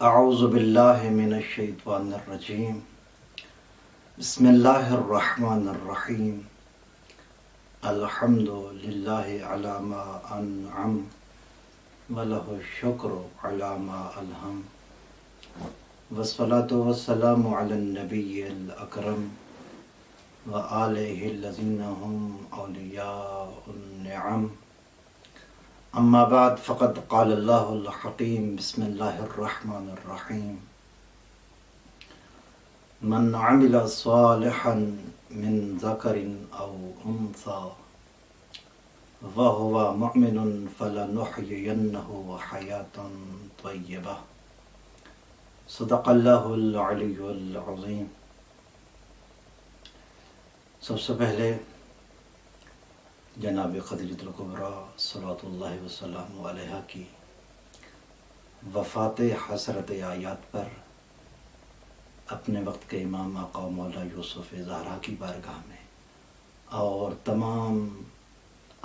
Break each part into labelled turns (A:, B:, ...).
A: اعوذ باللہ من الشیطان الرجیم بسم اللہ الرحمن الرحیم الحمد للہ علی ما انعم ولہ الشکر علی ما الہم والصلاة والسلام علی النبی الاکرم وآلہ الذین هم اولیاء النعم اما بعد فقد قال اللہ الحکیم بسم اللہ الرحمن الرحیم من عمل صالحا من ذکر او انثى وهو مؤمن فلنحيينه حیاة طیبہ صدق اللہ العلی العظیم۔ سب سے پہلے جناب خدیجۃ الکبریٰ صلوات اللہ وسلم علیہا کی وفات حسرت آیات پر اپنے وقت کے امام آقا و مولا یوسف زہرا کی بارگاہ میں اور تمام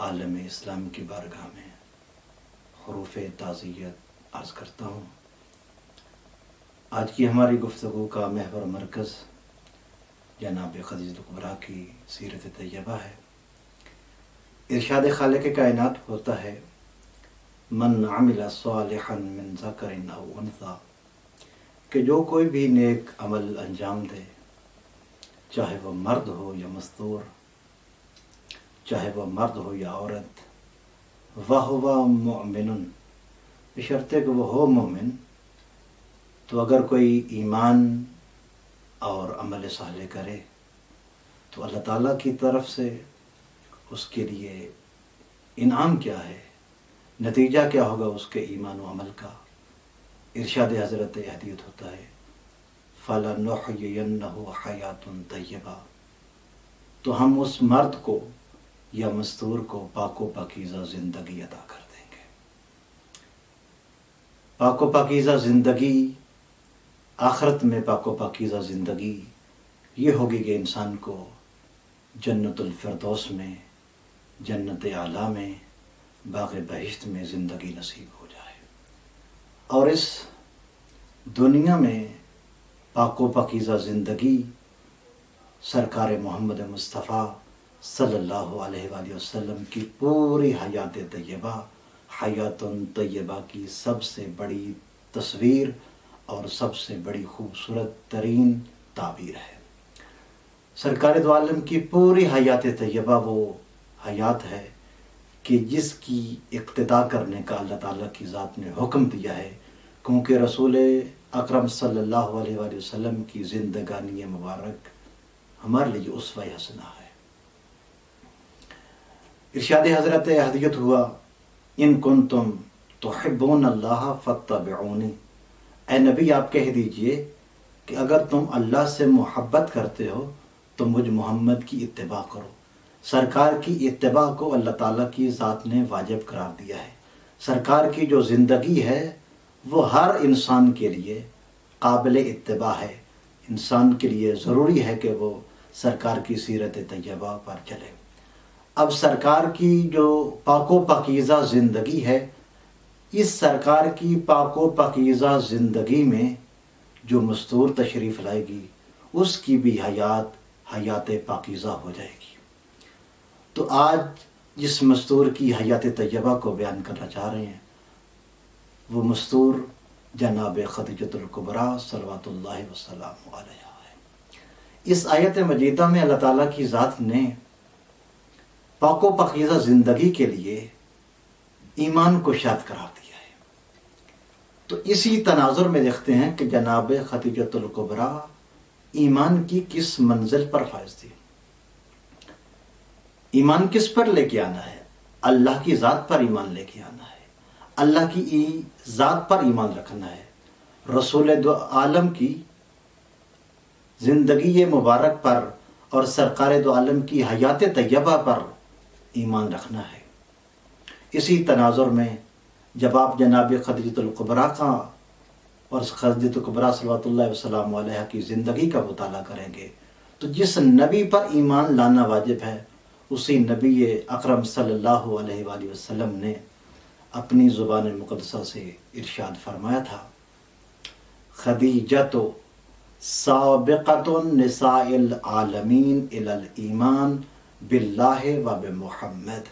A: عالم اسلام کی بارگاہ میں حروف تعزیت عرض کرتا ہوں۔ آج کی ہماری گفتگو کا محور مرکز جناب خدیجۃ الکبریٰ کی سیرت طیبہ ہے۔ ارشاد خالق کائنات ہوتا ہے من عمل صالحا من ذکر او انثی، کہ جو کوئی بھی نیک عمل انجام دے، چاہے وہ مرد ہو یا مستور، چاہے وہ مرد ہو یا عورت، وَهُوَ مُؤْمِنٌ، بشرطے کہ وہ ہو مومن۔ تو اگر کوئی ایمان اور عمل صالح کرے تو اللہ تعالیٰ کی طرف سے اس کے لیے انعام کیا ہے، نتیجہ کیا ہوگا اس کے ایمان و عمل کا۔ ارشاد حضرت احدیت ہوتا ہے فَلَنُحْيِيَنَّهُ حَيَاةٌ طَيِّبَةٌ، تو ہم اس مرد کو یا مستور کو پاک و پاکیزہ زندگی عطا کر دیں گے۔ پاک و پاکیزہ زندگی، آخرت میں پاک و پاکیزہ زندگی یہ ہوگی کہ انسان کو جنت الفردوس میں، جنت اعلیٰ میں، باغ بہشت میں زندگی نصیب ہو جائے، اور اس دنیا میں پاک و پاکیزہ زندگی سرکار محمد مصطفیٰ صلی اللہ علیہ وآلہ وسلم کی پوری حیات طیبہ، حیات طیبہ کی سب سے بڑی تصویر اور سب سے بڑی خوبصورت ترین تعبیر ہے۔ سرکار دو عالم کی پوری حیات طیبہ وہ حیات ہے کہ جس کی اقتداء کرنے کا اللہ تعالیٰ کی ذات نے حکم دیا ہے، کیونکہ رسول اکرم صلی اللہ علیہ وآلہ وسلم کی زندگانی مبارک ہمارے لیے اسوہ حسنہ ہے۔ ارشاد حضرت احدیت ہوا ان کنتم تحبون اللہ فاتبعونی، اے نبی آپ کہہ دیجئے کہ اگر تم اللہ سے محبت کرتے ہو تو مجھ محمد کی اتباع کرو۔ سرکار کی اتباع کو اللہ تعالیٰ کی ذات نے واجب قرار دیا ہے۔ سرکار کی جو زندگی ہے وہ ہر انسان کے لیے قابل اتباع ہے، انسان کے لیے ضروری ہے کہ وہ سرکار کی سیرت طیبہ پر چلے۔ اب سرکار کی جو پاک و پاکیزہ زندگی ہے، اس سرکار کی پاک و پاکیزہ زندگی میں جو مستور تشریف لائے گی اس کی بھی حیات پاکیزہ ہو جائے گی۔ تو آج جس مستور کی حیات طیبہ کو بیان کرنا چاہ رہے ہیں وہ مستور جناب خدیجۃ الکبریٰ صلوات اللہ وسلم علیہا ہے۔ اس آیت مجیدہ میں اللہ تعالیٰ کی ذات نے پاک و پاکیزہ زندگی کے لیے ایمان کو شرط قرار دیا ہے۔ تو اسی تناظر میں دیکھتے ہیں کہ جناب خدیجۃ الکبریٰ ایمان کی کس منزل پر فائز تھی۔ ایمان کس پر لے کے آنا ہے؟ اللہ کی ذات پر ایمان لے کے آنا ہے، اللہ کی ذات پر ایمان رکھنا ہے، رسول دو عالم کی زندگی مبارک پر اور سرکار دو عالم کی حیات طیبہ پر ایمان رکھنا ہے۔ اسی تناظر میں جب آپ جناب خدیجۃ الکبریٰ کا اور خدیجۃ الکبریٰ صلوات اللہ وسلم علیہا کی زندگی کا مطالعہ کریں گے تو جس نبی پر ایمان لانا واجب ہے اسی نبی اکرم صلی اللہ علیہ وآلہ وسلم نے اپنی زبان مقدسہ سے ارشاد فرمایا تھا खदीजतु साबिक़तुन निसाइल आलमीन इलल ईमान बिल्लाहि व बिमुहम्मद।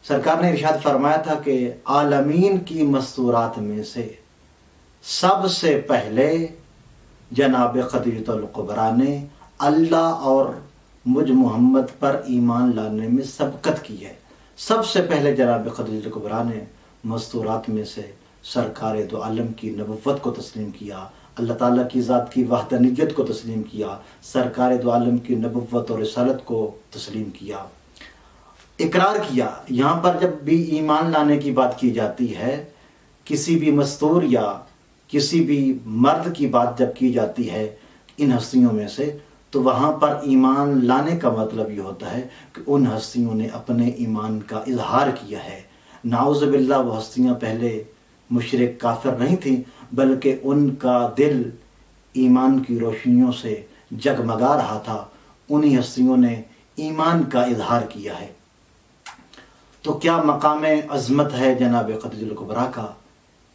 A: सरकार ने इरशाद फरमाया था कि आलमीन की मस्तूरात में से सबसे पहले जनाब खदीजतुल कुबरा ने अल्लाह और मुझ मोहम्मद पर ईमान लाने में सबकत की है। सबसे पहले जनाब खदीजतुल कुबरा ने मस्तूरात में से सरकार दो आलम की नबुव्वत को तस्लीम किया, अल्लाह ताला की ज़ात की वहदानियत को तस्लीम किया, सरकार दो आलम की नबुव्वत और रिसालत को तस्लीम किया, इकरार किया। यहाँ पर जब भी ईमान लाने की बात की जाती है, किसी भी मस्तूर या किसी भी मर्द की बात जब की जाती है इन हस्तियों में से, तो वहाँ पर ईमान लाने का मतलब ये होता है कि उन हस्तियों ने अपने ईमान का इजहार किया है। नाउज़ बिल्लाह वो हस्तियाँ पहले मुशरिक काफिर नहीं थी, बल्कि उनका दिल ईमान की रोशनियों से जगमगा रहा था। उन्हीं हस्तियों ने ईमान का इजहार किया है। तो क्या मकाम अज़मत है जनाब खदीजतुल कुबरा का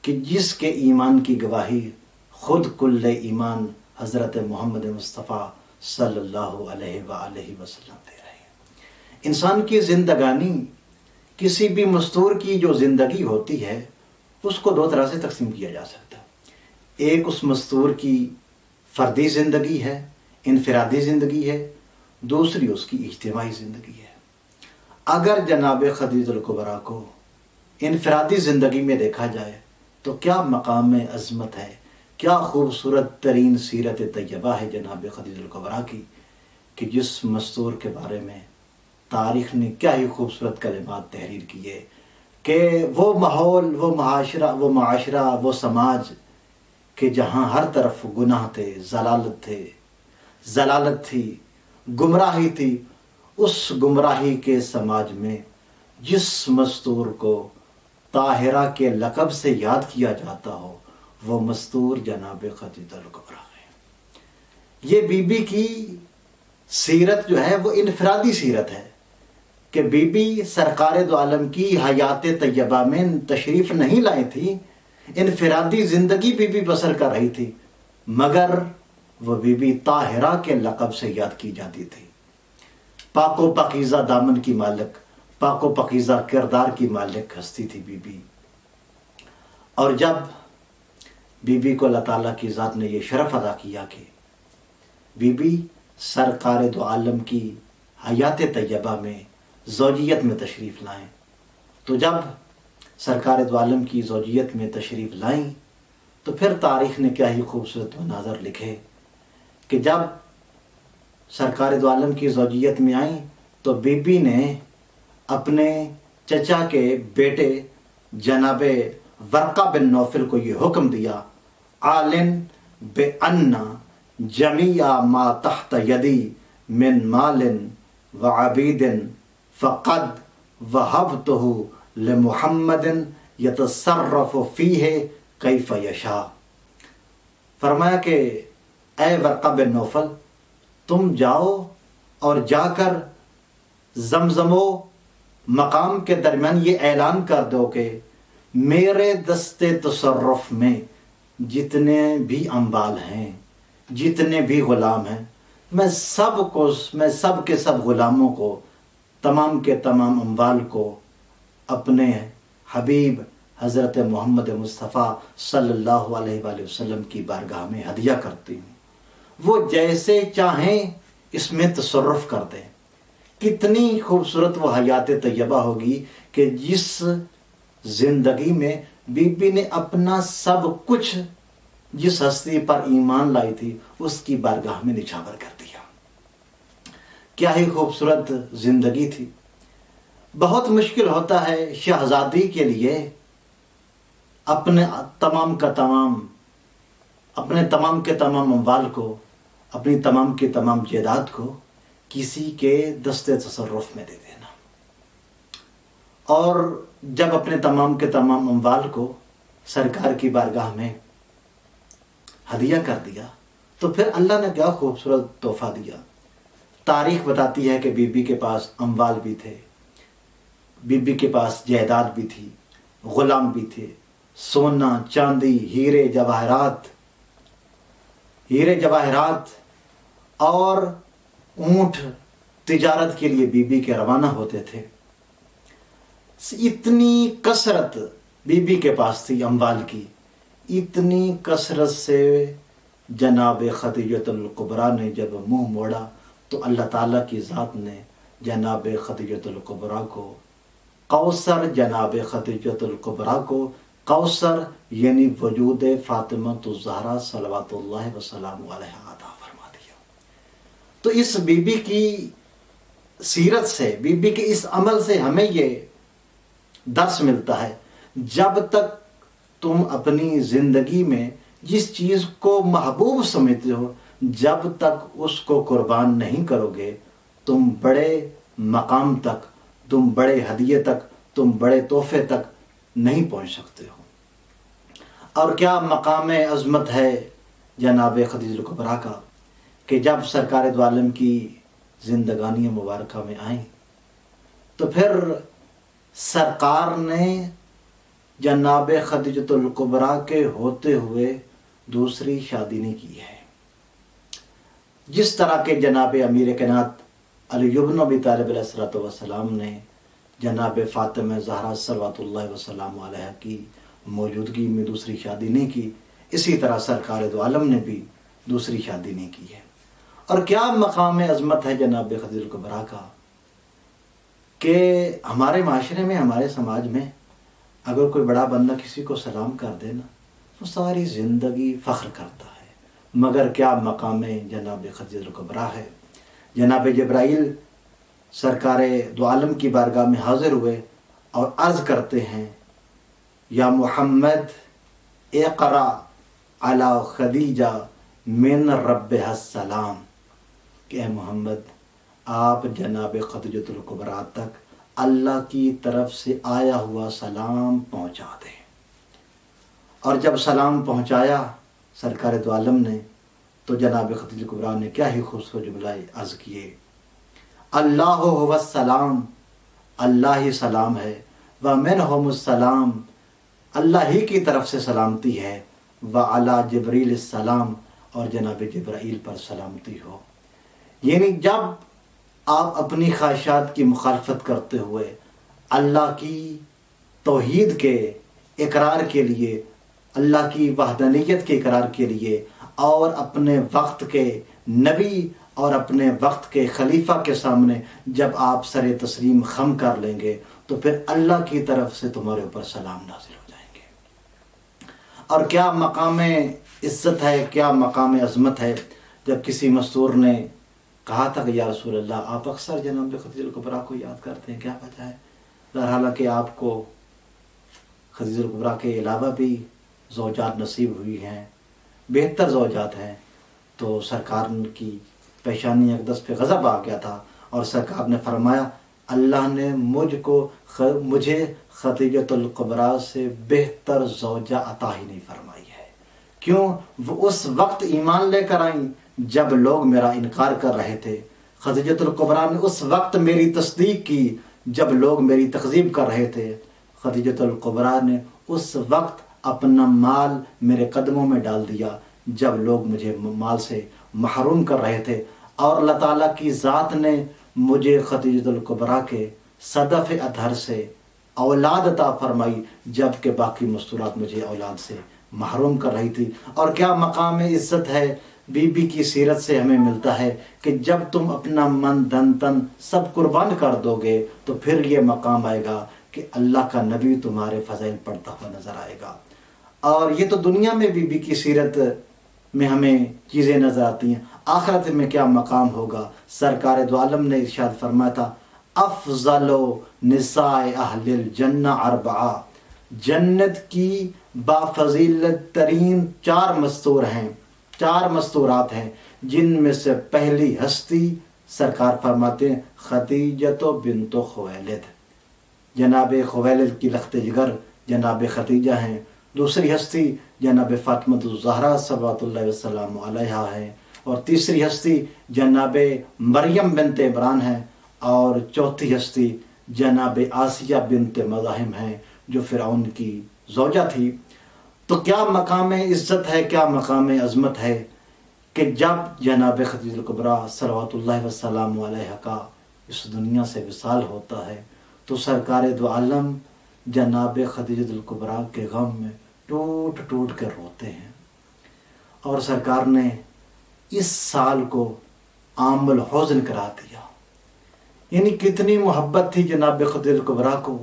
A: कि जिसके ईमान की गवाही खुद कुल्ले ईमान हज़रत मोहम्मद मुस्तफ़ा सल्लल्लाहु अलैहि वसल्लम दे रहे हैं। इंसान की ज़िंदगानी, किसी भी मस्तूर की जो ज़िंदगी होती है उसको दो तरह से तकसीम किया जा सकता है। एक उस मस्तूर की फ़र्दी ज़िंदगी है, इनफरादी ज़िंदगी है, दूसरी उसकी इज्तिमाई ज़िंदगी है। अगर जनाब खदीजतुल कुबरा को इनफरादी ज़िंदगी में देखा जाए तो क्या मकाम अज़मत है, क्या खूबसूरत तरीन सीरत तैयबा है जनाब खदीजतुल कुबरा की, कि जिस मस्तूर के बारे में तारीख़ ने क्या ही खूबसूरत कलिमात तहरीर किए कि वो माहौल, वो माशरा, वो समाज कि जहाँ हर तरफ गुनाह थे, ज़लालत थी, गुमराही थी। उस गुमराही के समाज में जिस मस्तूर को ताहिरा के लक़ब से याद किया जाता हो, वो मस्तूर जनाब खदीजतुल कुबरा है। ये बीबी की सीरत जो है वो इनफरादी सीरत है कि बीबी सरकार दो आलम की हयात तैयबा में तशरीफ़ नहीं लाई थी, इनफरादी ज़िंदगी बीबी बसर कर रही थी, मगर वो बीबी ताहिरा के लक़ब से याद की जाती थी। पाको पकीज़ा दामन की मालिक, पाको पकीज़ा किरदार की मालिक हस्ती थी बीबी। और जब बीबी को अल्लाह ताला की ज़ात ने ये शरफ़ अदा किया कि बीबी सरकार दो आलम की हयात तैयबा में ज़ौजियत में तशरीफ़ लाएं, तो जब सरकार दो आलम की ज़ौजियत में तशरीफ़ लाएं तो फिर तारीख़ ने क्या ही खूबसूरत मनाज़र लिखे कि जब सरकार दो आलम की ज़ौजियत में आई तो बीबी ने अपने चचा के बेटे जनाब वर्क़ा बिन नौफल को ये हुक्म दिया, आलिन बे अन्ना जमिया मा तहत यदी मिन मालिन व अबीदिन फ़क़द वहबतुहु लिमुहम्मदिन यतसर्रफ़ु फ़ीहि कैफ़ यशा। फरमाया कि ए वर्क़ा बिन नौफल, तुम जाओ और जाकर ज़मज़मो मकाम के दरमियान ये ऐलान कर दो कि मेरे दस्ते तसर्रुफ़ में जितने भी अम्बाल हैं, जितने भी ग़ुलाम हैं, मैं सब के सब ग़ुलामों को, तमाम के तमाम अम्बाल को अपने हबीब हज़रत मोहम्मद मुस्तफ़ा सल्लल्लाहु अलैहि वसल्लम की बारगाह में हदिया करती हूँ। वो जैसे चाहें इसमें तसर्रुफ़ कर दें। कितनी खूबसूरत वो हयात तैयबा होगी कि जिस ज़िंदगी में बीबी ने अपना सब कुछ जिस हस्ती पर ईमान लाई थी उसकी बारगाह में निछावर कर दिया। क्या ही खूबसूरत ज़िंदगी थी। बहुत मुश्किल होता है शहज़ादी के लिए अपने तमाम के तमाम अम्वाल को, अपनी तमाम के तमाम जायदाद को किसी के दस्ते तसर्रुफ़ में दे देना, और जब अपने तमाम के तमाम अम्वाल को सरकार की बारगाह में हदिया कर दिया तो फिर अल्लाह ने क्या खूबसूरत तोहफ़ा दिया। तारीख़ बताती है कि बीबी के पास अम्वाल भी थे, बीबी के पास जायदाद भी थी, ग़ुलाम भी थे, सोना चांदी हीरे जवाहरात और ऊंट तिजारत के लिए बीबी के रवाना होते थे। इतनी कसरत बीबी के पास थी अम्वाल की, इतनी कसरत से जनाब खदीजतुल कुबरा ने जब मुंह मोड़ा तो अल्लाह ताला की ज़ात ने जनाब खदीजतुल कुबरा को कौसर, जनाब खदीजतुल कुबरा को कौसर यानी वजूद फातिमा ज़हरा सल्लल्लाहु वसल्लम अलैहा अता फरमा दिया। तो इस बीबी की सीरत से, बीबी के इस अमल से हमें ये दर्स मिलता है, जब तक तुम अपनी ज़िंदगी में जिस चीज़ को महबूब समझते हो, जब तक उसको कुर्बान नहीं करोगे, तुम बड़े मकाम तक, तुम बड़े हदिये तक, तुम बड़े तोहफे तक नहीं पहुंच सकते हो। और क्या मकाम अज़मत है जनाब खदीजतुल कुबरा का कि जब सरकार दो आलम की ज़िंदगानी मुबारक में आई तो फिर सरकार ने जनाब खदीजतुल कुबरा के होते हुए दूसरी शादी नहीं की है। जिस तरह के जनाब अमीर कायनात अली इब्न अबी तालिब अलैहिस्सलातु वस्सलाम ने जनाब फातिमा ज़हरा सल्लल्लाहु वसल्लम अलैहा की मौजूदगी में दूसरी शादी नहीं की, इसी तरह सरकार दो आलम ने भी दूसरी शादी नहीं की है। और क्या मकाम अज़मत है जनाब खदीजतुल कुबरा का कि हमारे माशरे में, हमारे समाज में अगर कोई बड़ा बंदा किसी को सलाम कर दे ना तो सारी ज़िंदगी फ़ख्र करता है। मगर क्या मकाम जनाब खदीजतुल कुबरा है। जनाब जिब्राइल सरकार दो आलम की बारगाह में हाज़िर हुए और अर्ज़ करते हैं, या मुहम्मद इक़रा अला खदीजा मिन रब्बिहा सलाम, कि ए मोहम्मद आप जनाब खदीजतुल कुबरा तक अल्लाह की तरफ से आया हुआ सलाम पहुँचा दें। और जब सलाम पहुँचाया सरकार दो आलम ने तो जनाब खदीजतुल कुबरा ने क्या ही खूबसूरत जुमला अर्ज़ किए, अल्लाह हुवा सलाम, अल्लाह ही सलाम है, व मिनहुमुस सलाम, अल्लाह ही की तरफ से सलामती है, व अला जिब्रील सलाम, और जनाब जिब्राइल पर सलामती हो। यानी जब आप अपनी ख्वाहिशात की मुखालफत करते हुए अल्लाह की तौहीद के इकरार के लिए, अल्लाह की वहदानियत के इकरार के लिए और अपने वक्त के नबी और अपने वक्त के खलीफा के सामने जब आप सरे तस्लीम खम कर लेंगे तो फिर अल्लाह की तरफ से तुम्हारे ऊपर सलाम नाज़िल हो जाएंगे। और क्या मकाम इज़्ज़त है, क्या मकाम अज़मत है जब किसी मस्तूर ने कहा था कि या रसूल अल्लाह आप अक्सर जनाब खदीजतुल कुबरा को याद करते हैं, क्या वजह है। हालांकि आपको खदीजतुल कुबरा के अलावा भी ज़ौजात नसीब हुई हैं, बेहतर ज़ौजात हैं। तो सरकार की पेशानी अक़दस पे गज़ब आ गया था और सरकार ने फरमाया, अल्लाह ने मुझे खदीजतुल कुबरा से बेहतर ज़ौजा अता ही नहीं फरमाई है। क्यों? वो उस वक्त ईमान लेकर आई जब लोग मेरा इनकार कर रहे थे। खदीजतुल कुबरा ने उस वक्त मेरी तस्दीक की जब लोग मेरी तकज़ीब कर रहे थे। खदीजतुल कुबरा ने उस वक्त अपना माल मेरे कदमों में डाल दिया जब लोग मुझे माल से महरूम कर रहे थे। और अल्लाह ताला की ज़ात ने मुझे खदीजतुल कुबरा के सदफ़ अतहर से औलाद अता फरमाई जबकि बाकी मस्तूरात मुझे औलाद से महरूम कर रही थी। और क्या मकाम इज़्ज़त है बीबी की सीरत से हमें मिलता है कि जब तुम अपना मन धन तन सब कुर्बान कर दोगे तो फिर ये मकाम आएगा कि अल्लाह का नबी तुम्हारे फ़ज़ाइल पढ़ता हुआ नज़र आएगा। और ये तो दुनिया में बीबी की सीरत में हमें चीज़ें नज़र आती हैं, आखिरत में क्या मकाम होगा। सरकार दो आलम ने इरशाद फरमाया था, अफ़ज़लो निसाए अहलिल जन्ना अरबआ, जन्नत की बाफजीलत तरीन चार मस्तूर हैं, चार मस्तूरात हैं, जिनमें से पहली हस्ती सरकार फरमाते हैं खदीजतो बिन्तो खुवैलिद, जनाब खुवैलिद की लख्त जिगर जनाब खदीजा हैं। दूसरी हस्ती जनाब फातिमा ज़हरा सल्लल्लाहु वसल्लम अलैहा है। और तीसरी हस्ती जनाब मरियम बिन्त इमरान है। और चौथी हस्ती जनाब आसिया बिन्त मज़ाहिम हैं जो फ़िरऔन की زوجہ تھی، تو کیا مقام عزت ہے، کیا مقام عظمت ہے کہ جب جناب خدیجہ الکبریٰ صلوات اللہ وسلام علیہ کا اس دنیا سے وصال ہوتا ہے تو سرکار دو عالم جناب خدیجہ الکبریٰ کے غم میں ٹوٹ ٹوٹ کر روتے ہیں، اور سرکار نے اس سال کو عام الحزن قرار دیا۔ یعنی کتنی محبت تھی جناب خدیجہ الکبریٰ کو،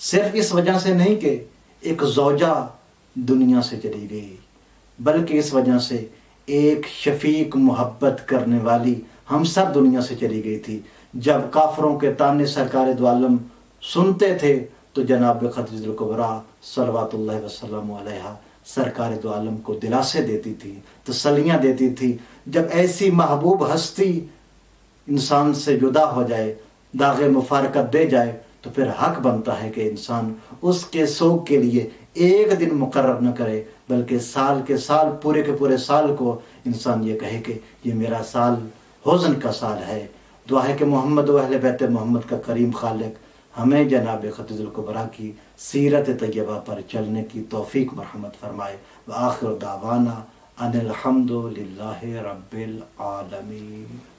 A: صرف اس وجہ سے نہیں کہ ایک زوجہ دنیا سے چلی گئی، بلکہ اس وجہ سے ایک شفیق محبت کرنے والی ہمسر دنیا سے چلی گئی تھی۔ جب کافروں کے طعنے سرکار دو عالم سنتے تھے تو جناب خدیجہ الکبریٰ صلوات اللہ وسلم علیہ سرکار دو عالم کو دلاسے دیتی تھی، تسلیاں دیتی تھی۔ جب ایسی محبوب ہستی انسان سے جدا ہو جائے، داغ مفارقت دے جائے، تو پھر حق بنتا ہے کہ انسان اس کے سوگ کے لیے ایک دن مقرر نہ کرے، بلکہ سال کے سال، پورے کے پورے سال کو انسان یہ کہے کہ یہ میرا سال حزن کا سال ہے۔ دعا ہے کہ محمد و اہل بیت محمد کا کریم خالق ہمیں جناب خدیجہ الکبریٰ کی سیرت طیبہ پر چلنے کی توفیق مرحمت فرمائے۔ وآخر دعوانا ان الحمد للہ رب العالمین۔